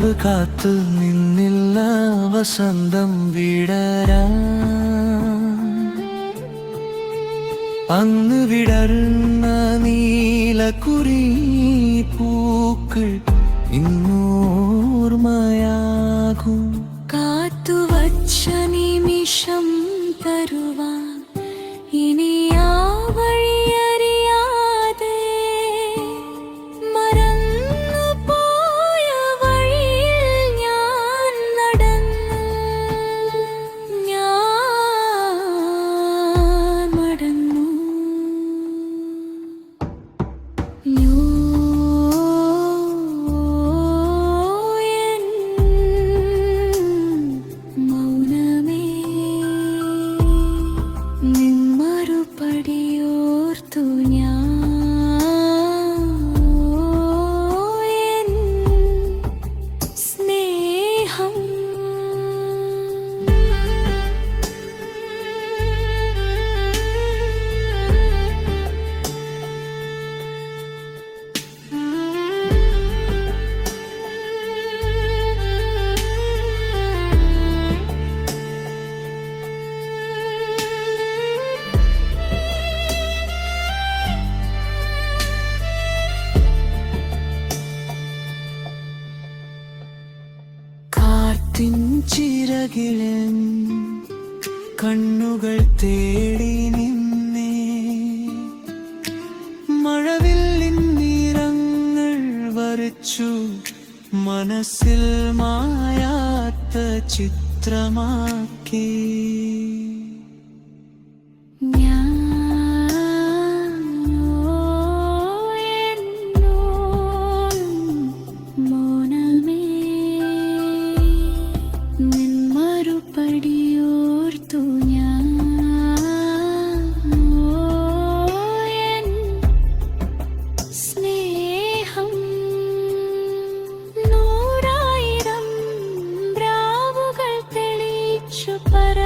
രാവ് കാത്തു നിന്നില്ല വസന്തം വിടരാൻ. അന്ന് വിടർന്ന നീലക്കുറി പൂക്കൾ ഇന്നോർമ്മയാകും. കാത്തുവച്ച നിമിഷം തരുവാൻ ഇനി ആ വഴിയറിയാതെ മറന്നുപോയ വഴിയിൽ ഞാൻ നടന്നു. ഞാൻ മടങ്ങുന്നു. പടിയോർത്തു ഞാൻ സ്നേഹം. ചിറകിലൻ കണ്ണുകൾ തേടി നിന്നേ, മഴവില്ലിൻ നിറങ്ങൾ വരച്ചു മനസ്സിൽ മായാത്ത ചിത്രമാക്കി. പടിയോർത്തു ഞാൻ സ്നേഹം. നൂറായിരം രാവുകൾ തെളിച്ചു പറ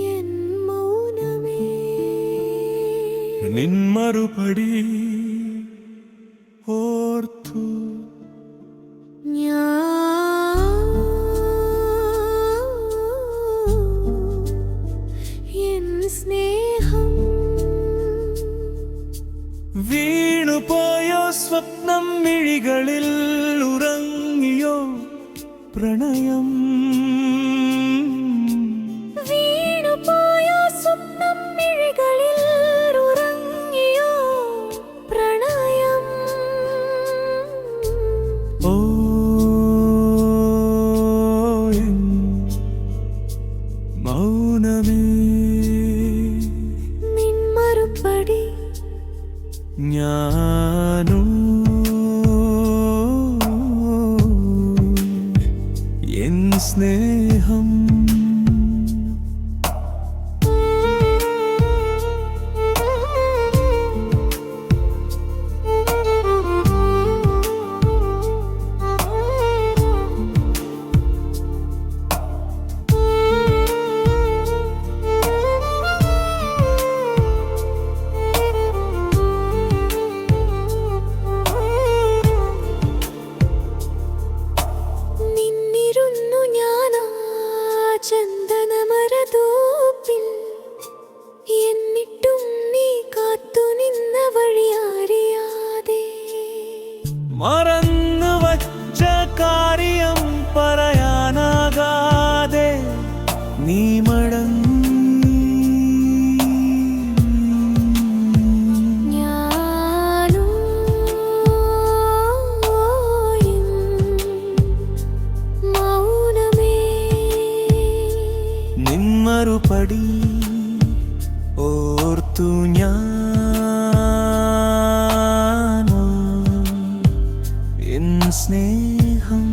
എൻ മൗനമേ നിൻ മറുപടി ഓർത്തു എൻ സ്നേഹം വീണുപോയോ സ്വപ്നം മിഴികളിൽ ഉറങ്ങിയോ പ്രണയം വീണുപോയോ സ്വപ്നം മിഴികളിൽ ഉറങ്ങിയോ പ്രണയം ഓ എൻ മൗനമേ നിൻ മറുപടി ഞാനും എൻ സ്നേഹം നിന്നിരുന്നു ഞാനാ ചന്ദനമരതോപ്പിൽ എന്നിട്ടും നീ കാത്തുനിന്ന വഴി അറിയാതെ മറന്നു വച്ച കാര്യം പറയാനാകാതെ നീ ഞാനും എൻ മൗനമേ നിൻ മറുപടി ഓർത്തു ഞാനോ എൻ സ്നേഹം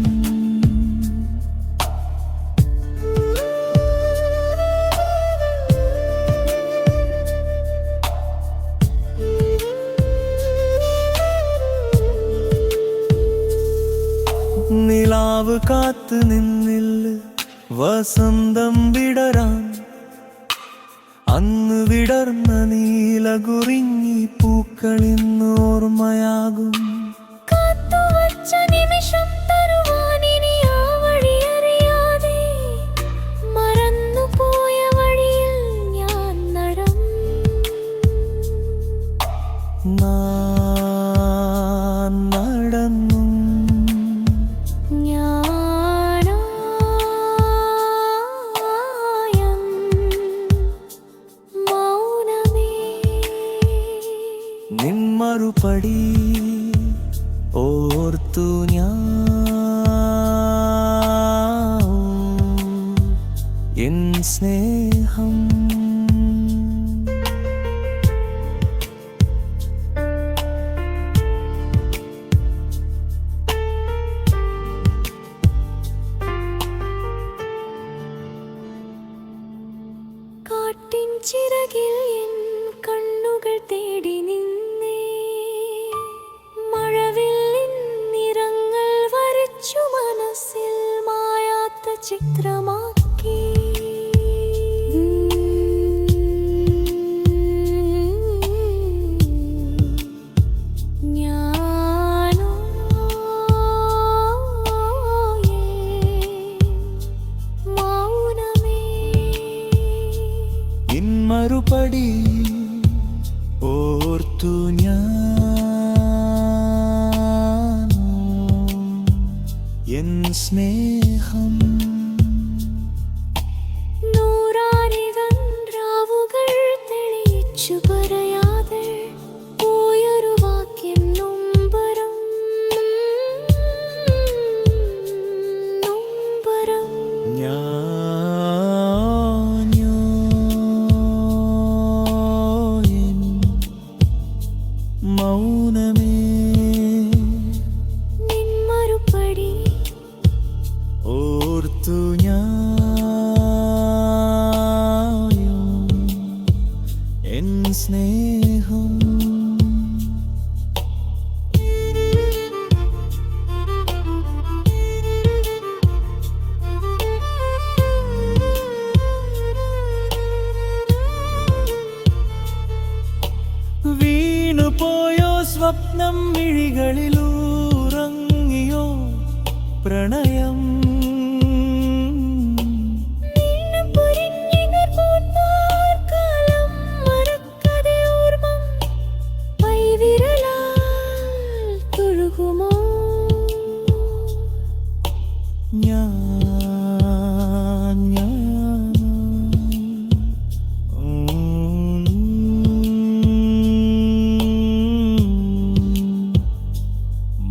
നിലാവ് കാത്തു നിന്നില്ല വസന്തം വിടരാൻ അന്ന് വിടർന്ന നീലകുറിഞ്ഞി പൂക്കളിന്ന് ഓർമ്മയാകും കാത്തുവച്ച നിമിഷം തരുവാനിനി ആ വഴി അറിയാതെ മറന്നുപോയ വഴിയിൽ ഞാൻ നടന്നു ഞാനായം മൗനമേ നിൻ മറുപടി ഓർത്തു ഞാൻ എൻ സ്നേഹം കാട്ടിൻ ചിറകിൽ എൻ കണ്ണുകൾ തേടി നിന്നേ മഴവില്ലിൻ നിറങ്ങൾ വരച്ചു മനസ്സിൽ മായാത്ത ചിത്രമാക്കി ഞാനോ മൗനമേ നിൻ മറുപടി ഓർത്തു ഞാനോ എൻ സ്നേഹം നൂറാനിതൻ രാവുകൾ തെളിയിച്ചു പറയാതെ പോയൊരു വാക്യം നൊമ്പരം ഞാനോ എൻ മൗനമേ നിൻ മറുപടി ഓർത്തു ഞാനോ എൻ സ്നേഹം വീണുപോയോ സ്വപ്നം മിഴികളിലൂറങ്ങിയോ പ്രണയം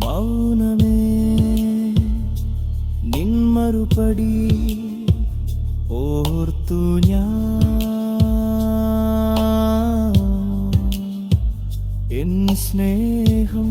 മൗനമേ നിന്മറുപടി ഓർത്തു എൻ സ്നേഹം